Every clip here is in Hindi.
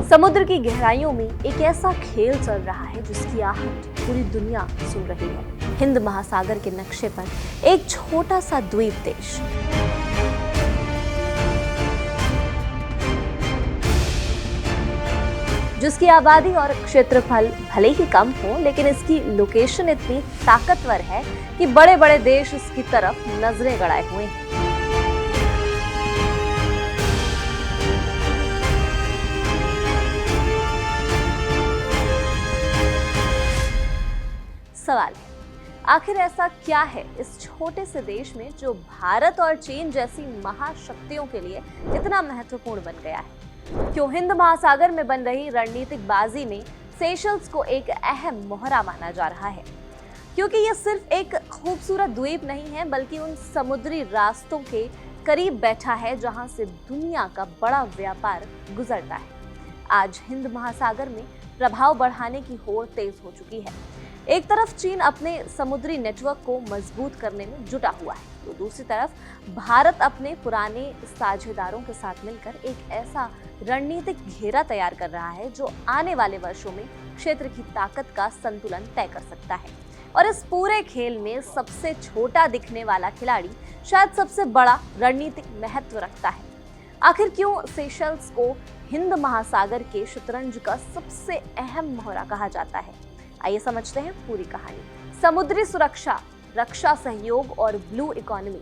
समुद्र की गहराइयों में एक ऐसा खेल चल रहा है जिसकी आहट पूरी दुनिया सुन रही है। हिंद महासागर के नक्शे पर एक छोटा सा द्वीप देश, जिसकी आबादी और क्षेत्रफल भले ही कम हो, लेकिन इसकी लोकेशन इतनी ताकतवर है कि बड़े बड़े देश इसकी तरफ नजरें गड़ाए हुए हैं। सवाल है, आखिर ऐसा क्या है इस छोटे से देश में जो भारत और चीन जैसी महाशक्तियों के लिए इतना महत्वपूर्ण बन गया है? क्यों हिंद महासागर में बन रही रणनीतिक बाजी में सेशल्स को एक अहम मोहरा माना जा रहा है? क्योंकि यह सिर्फ एक खूबसूरत द्वीप नहीं है, बल्कि उन समुद्री रास्तों के करीब बैठा है जहां से दुनिया का बड़ा व्यापार गुजरता है। आज हिंद महासागर में प्रभाव बढ़ाने की होड़ तेज हो चुकी है। एक तरफ चीन अपने समुद्री नेटवर्क को मजबूत करने में जुटा हुआ है, तो दूसरी तरफ भारत अपने पुराने साझेदारों के साथ मिलकर एक ऐसा रणनीतिक घेरा तैयार कर रहा है जो आने वाले वर्षों में क्षेत्र की ताकत का संतुलन तय कर सकता है। और इस पूरे खेल में सबसे छोटा दिखने वाला खिलाड़ी शायद सबसे बड़ा रणनीतिक महत्व रखता है। आखिर क्यों सेशल्स को हिंद महासागर के शतरंज का सबसे अहम मोहरा कहा जाता है? आइए समझते हैं पूरी कहानी। समुद्री सुरक्षा, रक्षा सहयोग और ब्लू इकोनॉमी,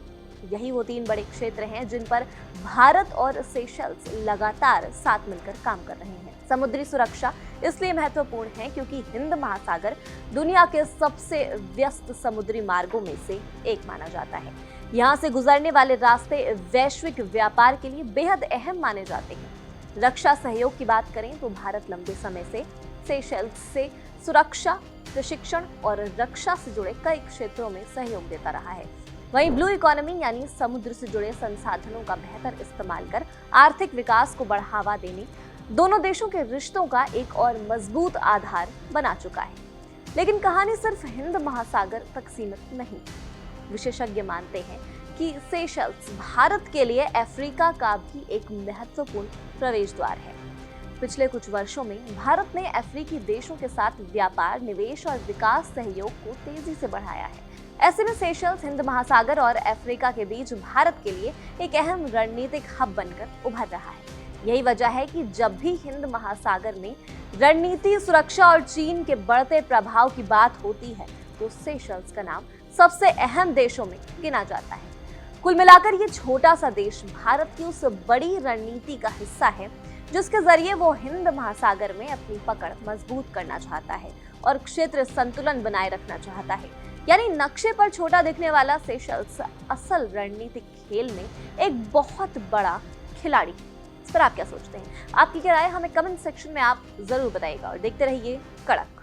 यही वो तीन बड़े क्षेत्र हैं जिन पर भारत और सेशल्स लगातार साथ मिलकर काम कर रहे हैं। समुद्री सुरक्षा इसलिए महत्वपूर्ण है क्योंकि हिंद महासागर दुनिया के सबसे व्यस्त समुद्री मार्गों में से एक माना जाता है। यहाँ से गुजरने वाले रास्ते वैश्विक व्यापार के लिए बेहद अहम माने जाते हैं। रक्षा सहयोग की बात करें तो भारत लंबे समय से सेशल्स से सुरक्षा, प्रशिक्षण और रक्षा से जुड़े कई क्षेत्रों में सहयोग देता रहा है। वहीं ब्लू इकोनॉमी यानी समुद्र से जुड़े संसाधनों का बेहतर इस्तेमाल कर आर्थिक विकास को बढ़ावा देने दोनों देशों के रिश्तों का एक और मजबूत आधार बना चुका है। लेकिन कहानी सिर्फ हिंद महासागर तक सीमित नहीं। विशेषज्ञ मानते हैं कि सेशल्स भारत के लिए अफ्रीका का भी एक महत्वपूर्ण प्रवेश द्वार है। पिछले कुछ वर्षों में भारत ने अफ्रीकी देशों के साथ व्यापार, निवेश और विकास सहयोग को तेजी से बढ़ाया है। ऐसे में सेशल्स हिंद महासागर और अफ्रीका के बीच भारत के लिए एक अहम रणनीतिक हब बनकर उभर रहा है। यही वजह है कि जब भी हिंद महासागर में रणनीति, सुरक्षा और चीन के बढ़ते प्रभाव की बात होती है तो सेशल्स का नाम सबसे अहम देशों में गिना जाता है। कुल मिलाकर ये छोटा सा देश भारत की उस बड़ी रणनीति का हिस्सा है जिसके जरिए वो हिंद महासागर में अपनी पकड़ मजबूत करना चाहता है और क्षेत्र संतुलन बनाए रखना चाहता है। यानी नक्शे पर छोटा दिखने वाला सेशल्स असल रणनीतिक खेल में एक बहुत बड़ा खिलाड़ी है। इस पर आप क्या सोचते हैं? आपकी क्या राय हमें कमेंट सेक्शन में आप जरूर बताइएगा और देखते रहिए कड़क।